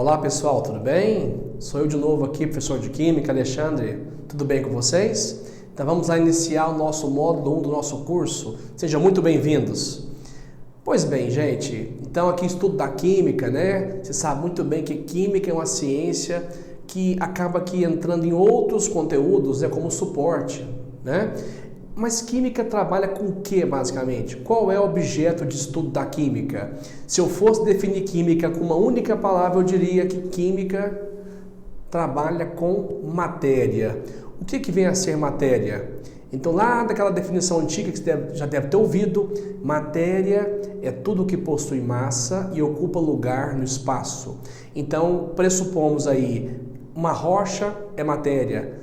Olá pessoal, tudo bem? Sou eu de novo aqui, professor de Química, Alexandre. Tudo bem com vocês? Então vamos lá iniciar o nosso módulo 1 do nosso curso. Sejam muito bem-vindos. Pois bem, gente, então aqui estudo da Química, né? Você sabe muito bem que Química é uma ciência que acaba aqui entrando em outros conteúdos, como suporte, né? Mas Química trabalha com o que, basicamente? Qual é o objeto de estudo da Química? Se eu fosse definir Química com uma única palavra, eu diria que Química trabalha com matéria. O que vem a ser matéria? Então, lá daquela definição antiga que você já deve ter ouvido, matéria é tudo que possui massa e ocupa lugar no espaço. Então, pressupomos aí, uma rocha é matéria,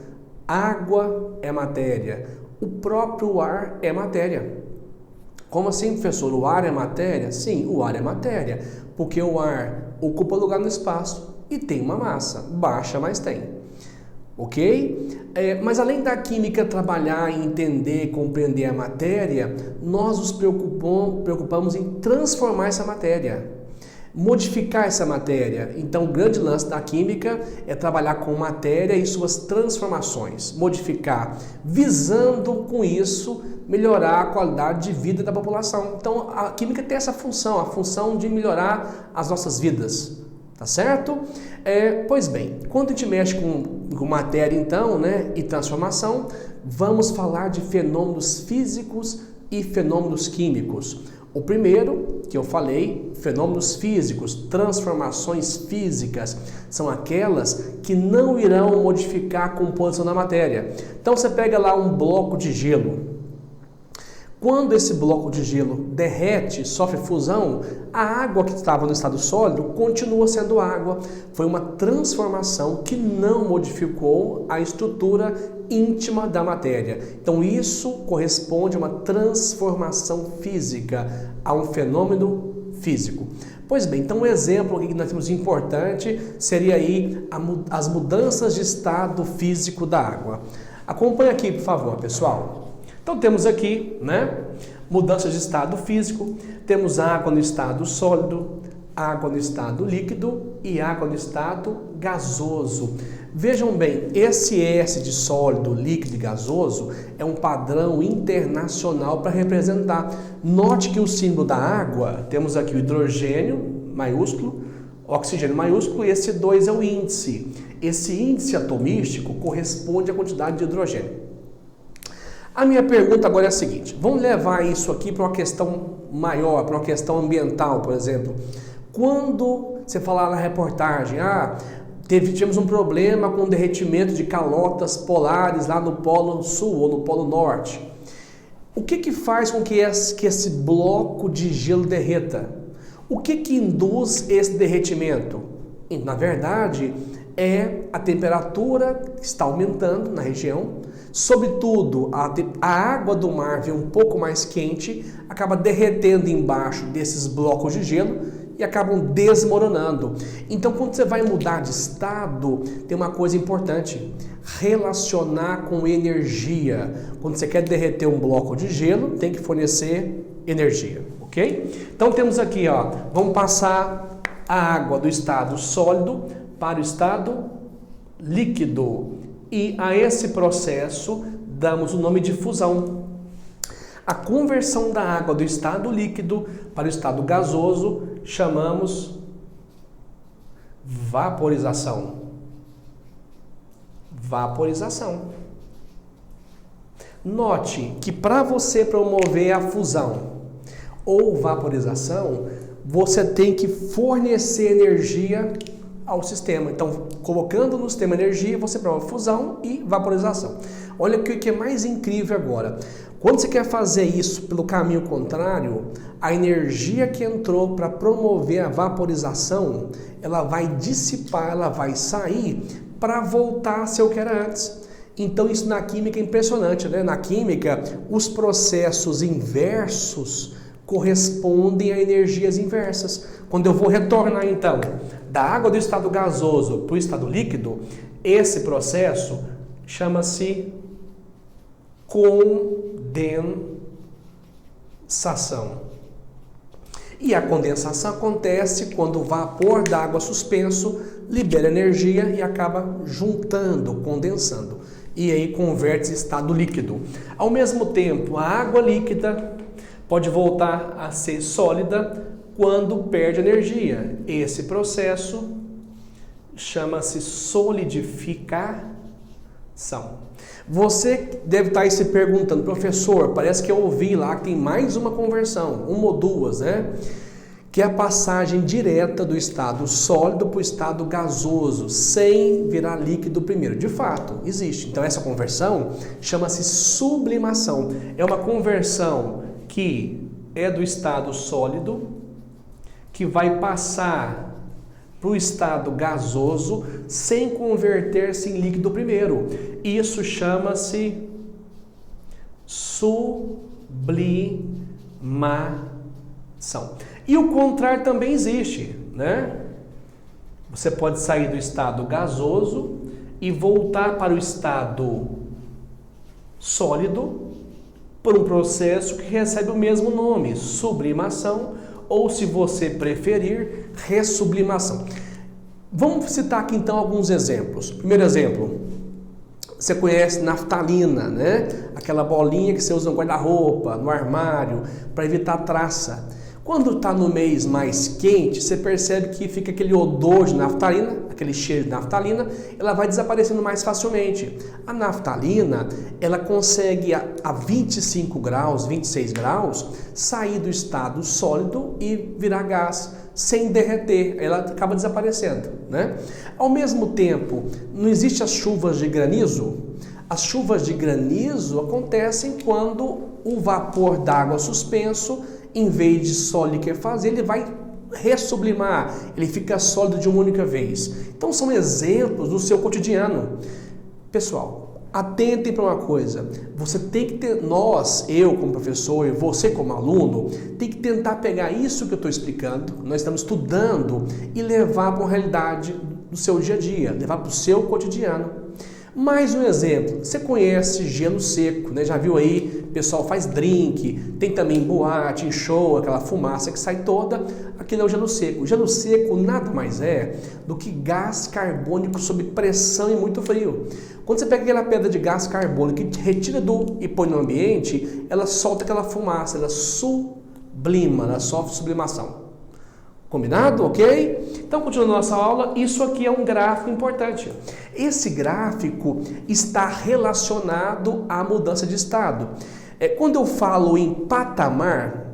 água é matéria, o próprio ar é matéria. Como assim, professor? O ar é matéria? Sim, o ar é matéria, porque o ar ocupa lugar no espaço e tem uma massa, baixa, mas tem. Ok? Mas além da Química trabalhar em entender, compreender a matéria, nós nos preocupamos em transformar essa matéria, modificar essa matéria. Então o grande lance da Química é trabalhar com matéria e suas transformações, modificar, visando com isso melhorar a qualidade de vida da população. Então a Química tem essa função, a função de melhorar as nossas vidas, tá certo? Pois bem, quando a gente mexe com matéria então, né, e transformação, vamos falar de fenômenos físicos e fenômenos químicos. O primeiro, que eu falei, fenômenos físicos, transformações físicas, são aquelas que não irão modificar a composição da matéria. Então você pega lá um bloco de gelo. Quando esse bloco de gelo derrete, sofre fusão, a água que estava no estado sólido continua sendo água. Foi uma transformação que não modificou a estrutura íntima da matéria. Então isso corresponde a uma transformação física, a um fenômeno físico. Pois bem, então um exemplo que nós temos importante seria aí as mudanças de estado físico da água. Acompanhe aqui, por favor, pessoal. Então temos aqui, né, mudanças de estado físico, temos água no estado sólido, água no estado líquido e água no estado gasoso. Vejam bem, esse S de sólido, líquido e gasoso é um padrão internacional para representar. Note que o símbolo da água, temos aqui o hidrogênio maiúsculo, oxigênio maiúsculo, e esse 2 é o índice. Esse índice atomístico corresponde à quantidade de hidrogênio. A minha pergunta agora é a seguinte, vamos levar isso aqui para uma questão maior, para uma questão ambiental, por exemplo. Quando você falar na reportagem, tivemos um problema com o derretimento de calotas polares lá no Polo Sul ou no Polo Norte. O que faz com que esse bloco de gelo derreta? O que induz esse derretimento? Na verdade, é a temperatura que está aumentando na região. Sobretudo, a água do mar vem um pouco mais quente, acaba derretendo embaixo desses blocos de gelo e acabam desmoronando. Então, quando você vai mudar de estado, tem uma coisa importante, relacionar com energia. Quando você quer derreter um bloco de gelo, tem que fornecer energia, ok? Então, temos aqui, vamos passar a água do estado sólido para o estado líquido. E a esse processo damos o nome de fusão. A conversão da água do estado líquido para o estado gasoso chamamos vaporização. Vaporização. Note que para você promover a fusão ou vaporização, você tem que fornecer energia ao sistema. Então, colocando no sistema energia, você promove fusão e vaporização. Olha o que é mais incrível agora. Quando você quer fazer isso pelo caminho contrário, a energia que entrou para promover a vaporização, ela vai dissipar, ela vai sair para voltar a ser o que era antes. Então, isso na química é impressionante, né? Na química, os processos inversos correspondem a energias inversas. Quando eu vou retornar, então, da água do estado gasoso para o estado líquido, esse processo chama-se condensação. E a condensação acontece quando o vapor da água suspenso libera energia e acaba juntando, condensando. E aí converte em estado líquido. Ao mesmo tempo, a água líquida pode voltar a ser sólida quando perde energia. Esse processo chama-se solidificação. Você deve estar aí se perguntando, professor, parece que eu ouvi lá que tem mais uma conversão, uma ou duas, né? Que é a passagem direta do estado sólido para o estado gasoso, sem virar líquido primeiro. De fato, existe. Então essa conversão chama-se sublimação. É uma conversão que é do estado sólido, que vai passar para o estado gasoso sem converter-se em líquido primeiro. Isso chama-se sublimação. E o contrário também existe, né? Você pode sair do estado gasoso e voltar para o estado sólido por um processo que recebe o mesmo nome, sublimação, ou, se você preferir, ressublimação. Vamos citar aqui então alguns exemplos. Primeiro exemplo, você conhece naftalina, né? Aquela bolinha que você usa no guarda-roupa, no armário, para evitar traça. Quando está no mês mais quente, você percebe que fica aquele odor de naftalina, aquele cheiro de naftalina, ela vai desaparecendo mais facilmente. A naftalina, ela consegue a 25 graus, 26 graus, sair do estado sólido e virar gás, sem derreter, ela acaba desaparecendo, né? Ao mesmo tempo, não existe as chuvas de granizo? As chuvas de granizo acontecem quando o vapor d'água suspenso, em vez de sólido que fazer, ele vai ressublimar, ele fica sólido de uma única vez. Então são exemplos do seu cotidiano. Pessoal, atentem para uma coisa, você tem que ter, eu como professor e você como aluno, tem que tentar pegar isso que eu estou explicando, nós estamos estudando, e levar para a realidade do seu dia a dia, levar para o seu cotidiano. Mais um exemplo, você conhece gelo seco, né? Já viu aí, o pessoal faz drink, tem também boate, show, aquela fumaça que sai toda, aquilo é o gelo seco. O gelo seco nada mais é do que gás carbônico sob pressão e muito frio. Quando você pega aquela pedra de gás carbônico e retira e põe no ambiente, ela solta aquela fumaça, ela sublima, ela sofre sublimação. Combinado? Ok? Então, continuando a nossa aula, isso aqui é um gráfico importante. Esse gráfico está relacionado à mudança de estado. Quando eu falo em patamar,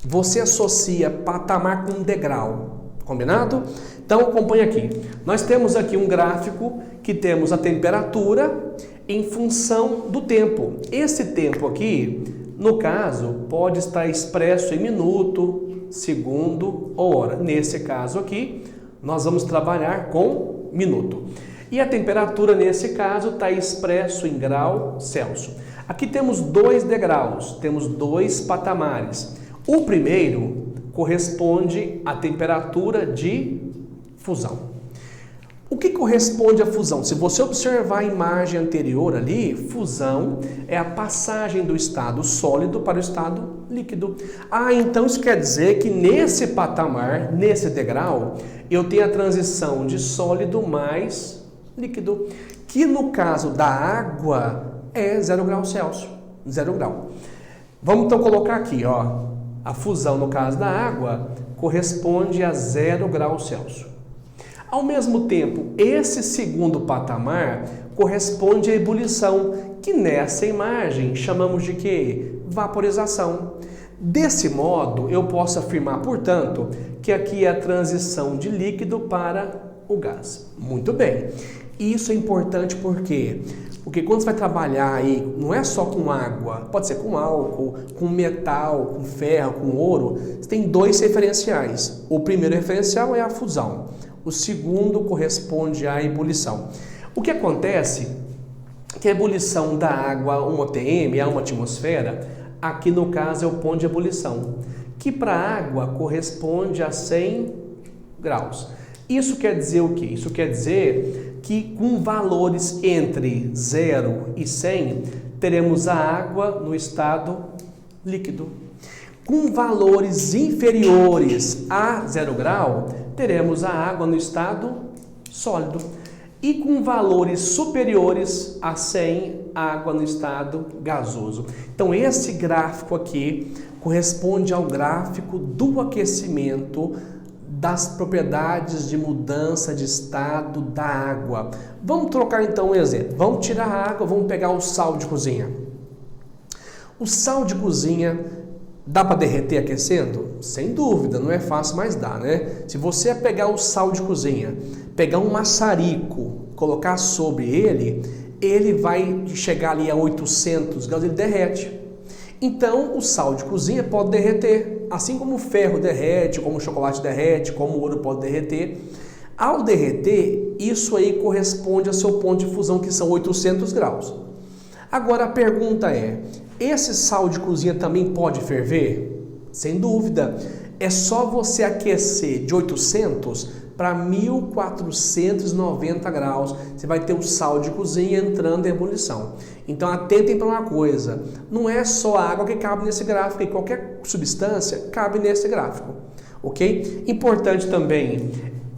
você associa patamar com degrau. Combinado? Então, acompanhe aqui. Nós temos aqui um gráfico que temos a temperatura em função do tempo. Esse tempo aqui, no caso, pode estar expresso em minuto, segundo ou hora. Nesse caso aqui, nós vamos trabalhar com minuto. E a temperatura, nesse caso, está expresso em grau Celsius. Aqui temos dois degraus, temos dois patamares. O primeiro corresponde à temperatura de fusão. O que corresponde à fusão? Se você observar a imagem anterior ali, fusão é a passagem do estado sólido para o estado líquido. Então isso quer dizer que nesse patamar, nesse degrau, eu tenho a transição de sólido mais líquido, que no caso da água é 0 graus Celsius, 0 grau. Vamos então colocar aqui, ó, a fusão no caso da água corresponde a 0 graus Celsius. Ao mesmo tempo, esse segundo patamar corresponde à ebulição, que nessa imagem chamamos de quê? Vaporização. Desse modo, eu posso afirmar, portanto, que aqui é a transição de líquido para o gás. Muito bem. Isso é importante por quê? Porque quando você vai trabalhar aí, não é só com água, pode ser com álcool, com metal, com ferro, com ouro, você tem dois referenciais. O primeiro referencial é a fusão. O segundo corresponde à ebulição. O que acontece é que a ebulição da água a 1 atm, a 1 atmosfera, aqui no caso é o ponto de ebulição, que para a água corresponde a 100 graus. Isso quer dizer o quê? Isso quer dizer que com valores entre 0 e 100, teremos a água no estado líquido. Com valores inferiores a 0 grau, teremos a água no estado sólido. E com valores superiores a 100, água no estado gasoso. Então esse gráfico aqui corresponde ao gráfico do aquecimento das propriedades de mudança de estado da água. Vamos trocar então um exemplo. Vamos tirar a água, vamos pegar o sal de cozinha. O sal de cozinha dá para derreter aquecendo? Sem dúvida, não é fácil, mas dá, né? Se você pegar o sal de cozinha, pegar um maçarico, colocar sobre ele, ele vai chegar ali a 800 graus, ele derrete. Então, o sal de cozinha pode derreter, assim como o ferro derrete, como o chocolate derrete, como o ouro pode derreter. Ao derreter, isso aí corresponde ao seu ponto de fusão, que são 800 graus. Agora a pergunta é, esse sal de cozinha também pode ferver? Sem dúvida. É só você aquecer de 800 para 1490 graus, você vai ter o sal de cozinha entrando em ebulição. Então atentem para uma coisa, não é só a água que cabe nesse gráfico, e qualquer substância cabe nesse gráfico, ok? Importante também,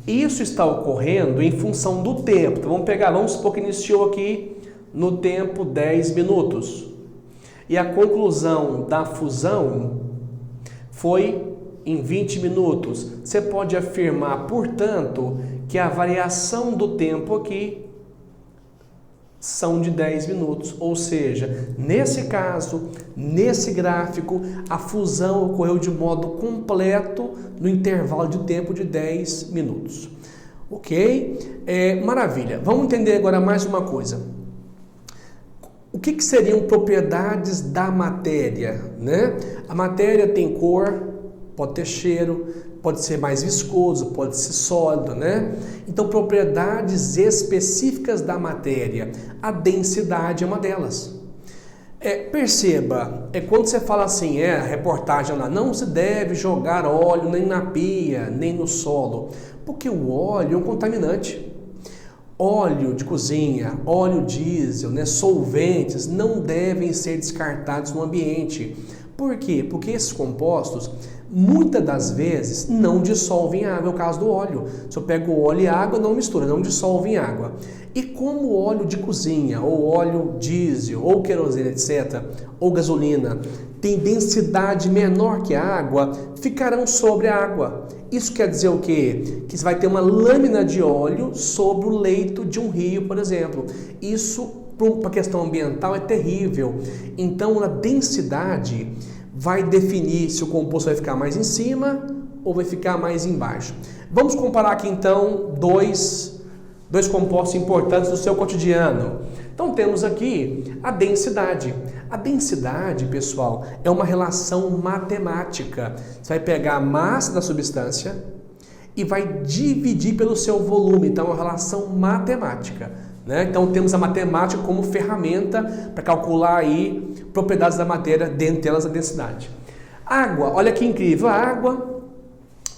isso está ocorrendo em função do tempo. Então vamos supor que iniciou aqui no tempo 10 minutos. E a conclusão da fusão foi em 20 minutos. Você pode afirmar, portanto, que a variação do tempo aqui são de 10 minutos. Ou seja, nesse caso, nesse gráfico, a fusão ocorreu de modo completo no intervalo de tempo de 10 minutos. Ok? Maravilha. Vamos entender agora mais uma coisa. O que seriam propriedades da matéria, né? A matéria tem cor, pode ter cheiro, pode ser mais viscoso, pode ser sólido, né? Então, propriedades específicas da matéria. A densidade é uma delas. Perceba, quando você fala assim, a reportagem lá, não se deve jogar óleo nem na pia, nem no solo, porque o óleo é um contaminante. Óleo de cozinha, óleo diesel, né, solventes não devem ser descartados no ambiente. Por quê? Porque esses compostos, muitas das vezes, não dissolvem água. É o caso do óleo. Se eu pego óleo e água, não mistura, não dissolve em água. E como o óleo de cozinha, ou óleo diesel, ou querosene, etc., ou gasolina, tem densidade menor que a água, ficarão sobre a água. Isso quer dizer o quê? Que você vai ter uma lâmina de óleo sobre o leito de um rio, por exemplo. Isso, para a questão ambiental, é terrível. Então, a densidade vai definir se o composto vai ficar mais em cima ou vai ficar mais embaixo. Vamos comparar aqui, então, dois compostos importantes do seu cotidiano. Então, temos aqui a densidade. A densidade, pessoal, é uma relação matemática. Você vai pegar a massa da substância e vai dividir pelo seu volume. Então, é uma relação matemática, né? Então, temos a matemática como ferramenta para calcular aí propriedades da matéria, dentre elas a densidade. Água, olha que incrível. A água,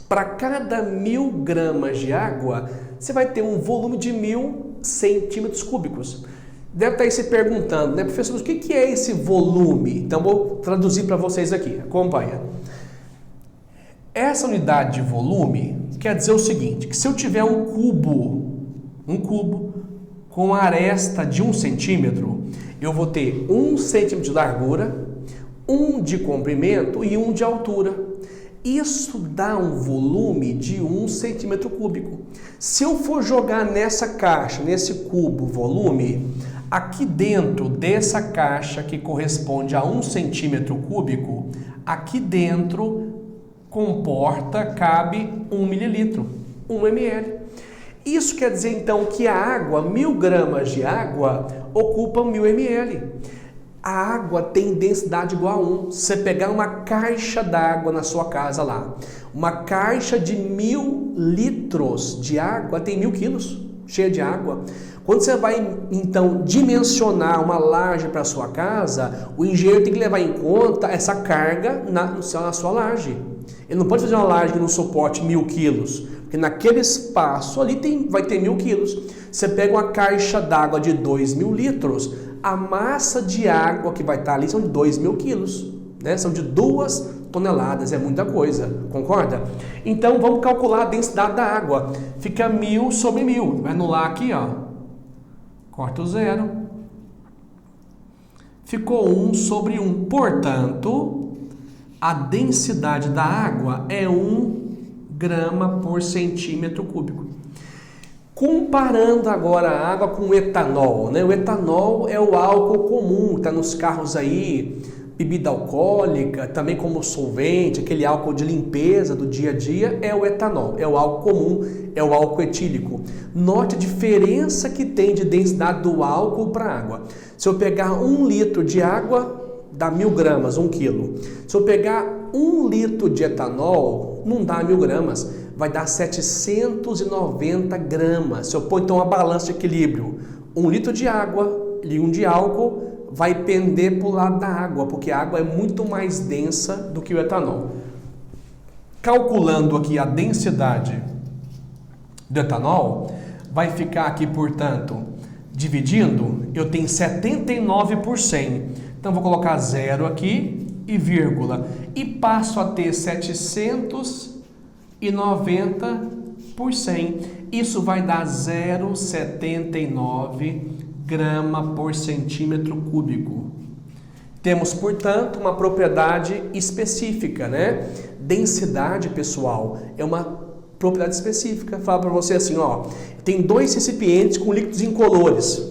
para cada 1000 gramas de água, você vai ter um volume de 1000 centímetros cúbicos. Deve estar aí se perguntando, né, professor, o que é esse volume? Então, vou traduzir para vocês aqui, acompanha. Essa unidade de volume quer dizer o seguinte, que se eu tiver um cubo com aresta de 1 centímetro, eu vou ter 1 centímetro de largura, 1 de comprimento e 1 de altura. Isso dá um volume de 1 centímetro cúbico. Se eu for jogar nessa caixa, nesse cubo, volume, aqui dentro dessa caixa que corresponde a 1 centímetro cúbico, aqui dentro cabe 1 mililitro, 1 ml. Isso quer dizer então que a água, 1000 gramas de água, ocupa 1000 ml. A água tem densidade igual a 1. Se você pegar uma caixa d'água na sua casa lá, uma caixa de 1000 litros de água tem 1000 quilos, cheia de água. Quando você vai, então, dimensionar uma laje para a sua casa, o engenheiro tem que levar em conta essa carga na sua laje. Ele não pode fazer uma laje que não suporte 1000 quilos, porque naquele espaço ali vai ter 1000 quilos. Você pega uma caixa d'água de 2000 litros, a massa de água que vai estar ali são de 2000 quilos. né? São de 2 toneladas, é muita coisa, concorda? Então vamos calcular a densidade da água. Fica 1000 sobre 1000. Vai anular aqui, ó. Corta o 0. Ficou 1 sobre 1. Portanto, a densidade da água é 1 grama por centímetro cúbico. Comparando agora a água com o etanol, né? O etanol é o álcool comum, está nos carros aí, bebida alcoólica, também como solvente, aquele álcool de limpeza do dia a dia, é o etanol, é o álcool comum, é o álcool etílico. Note a diferença que tem de densidade do álcool para a água. Se eu pegar 1 litro de água, dá 1000 gramas, 1 quilo. Se eu pegar 1 litro de etanol, não dá 1000 gramas, vai dar 790 gramas. Se eu pôr então uma balança de equilíbrio, 1 litro de água e 1 de álcool, vai pender para o lado da água, porque a água é muito mais densa do que o etanol. Calculando aqui a densidade do etanol, vai ficar aqui, portanto, dividindo, eu tenho 79 por 100. Então, vou colocar 0 aqui e vírgula. E passo a ter 790 por 100. Isso vai dar 0,79 grama por centímetro cúbico. Temos, portanto, uma propriedade específica, né? Densidade, pessoal, é uma propriedade específica. Fala para você assim, ó, tem 2 recipientes com líquidos incolores.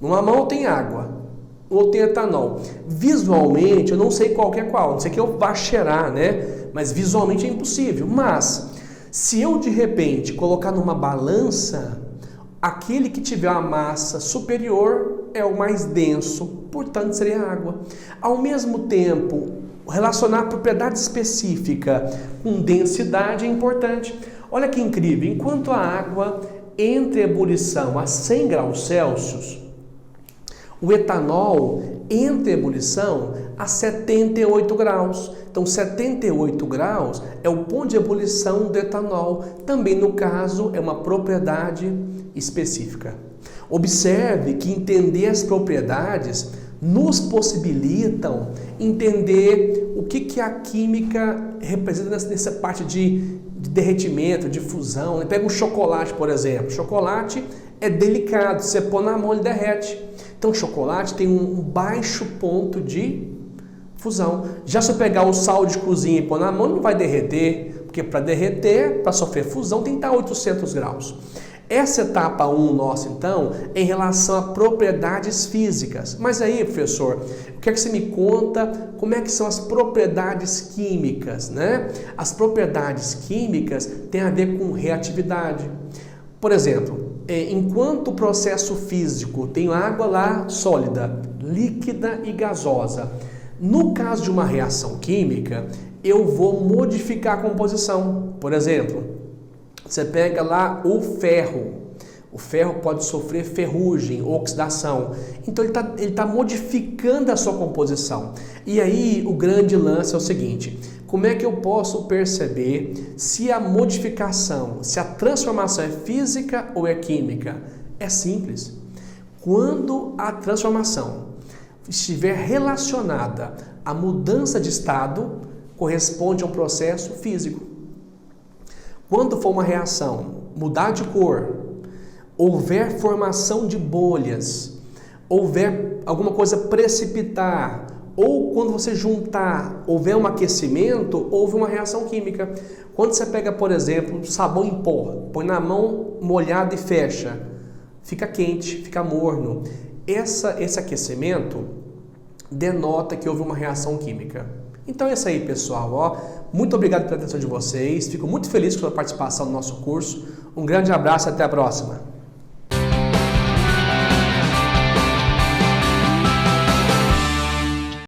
Numa mão tem água, ou tem etanol. Visualmente, eu não sei qual que é qual, não sei que eu vá cheirar, né? Mas visualmente é impossível. Mas, se eu de repente colocar numa balança, aquele que tiver uma massa superior é o mais denso, portanto seria a água. Ao mesmo tempo, relacionar propriedade específica com densidade é importante. Olha que incrível, enquanto a água entra em ebulição a 100 graus Celsius, o etanol entra em ebulição a 78 graus. Então, 78 graus é o ponto de ebulição do etanol. Também, no caso, é uma propriedade específica. Observe que entender as propriedades nos possibilitam entender o que a química representa nessa parte de derretimento, de fusão. Pega um chocolate, por exemplo. Chocolate é delicado, você põe na mão ele derrete. Então, o chocolate tem um baixo ponto de fusão. Já se eu pegar o sal de cozinha e pôr na mão, não vai derreter, porque para derreter, para sofrer fusão, tem que estar a 800 graus. Essa etapa 1 nossa, então, é em relação a propriedades físicas. Mas aí, professor, eu quero que você me conta como é que são as propriedades químicas, né? As propriedades químicas têm a ver com reatividade. Por exemplo, enquanto o processo físico tem água lá sólida, líquida e gasosa, no caso de uma reação química, eu vou modificar a composição. Por exemplo, você pega lá o ferro. O ferro pode sofrer ferrugem, oxidação. Então ele está modificando a sua composição. E aí o grande lance é o seguinte: como é que eu posso perceber se a modificação, se a transformação é física ou é química? É simples. Quando a transformação estiver relacionada à mudança de estado, corresponde a um processo físico. Quando for uma reação mudar de cor, houver formação de bolhas, houver alguma coisa precipitar, ou quando você juntar, houver um aquecimento, houve uma reação química. Quando você pega, por exemplo, sabão em pó, põe na mão molhada e fecha, fica quente, fica morno. Esse aquecimento denota que houve uma reação química. Então é isso aí, pessoal. Ó, muito obrigado pela atenção de vocês. Fico muito feliz com a sua participação no nosso curso. Um grande abraço e até a próxima.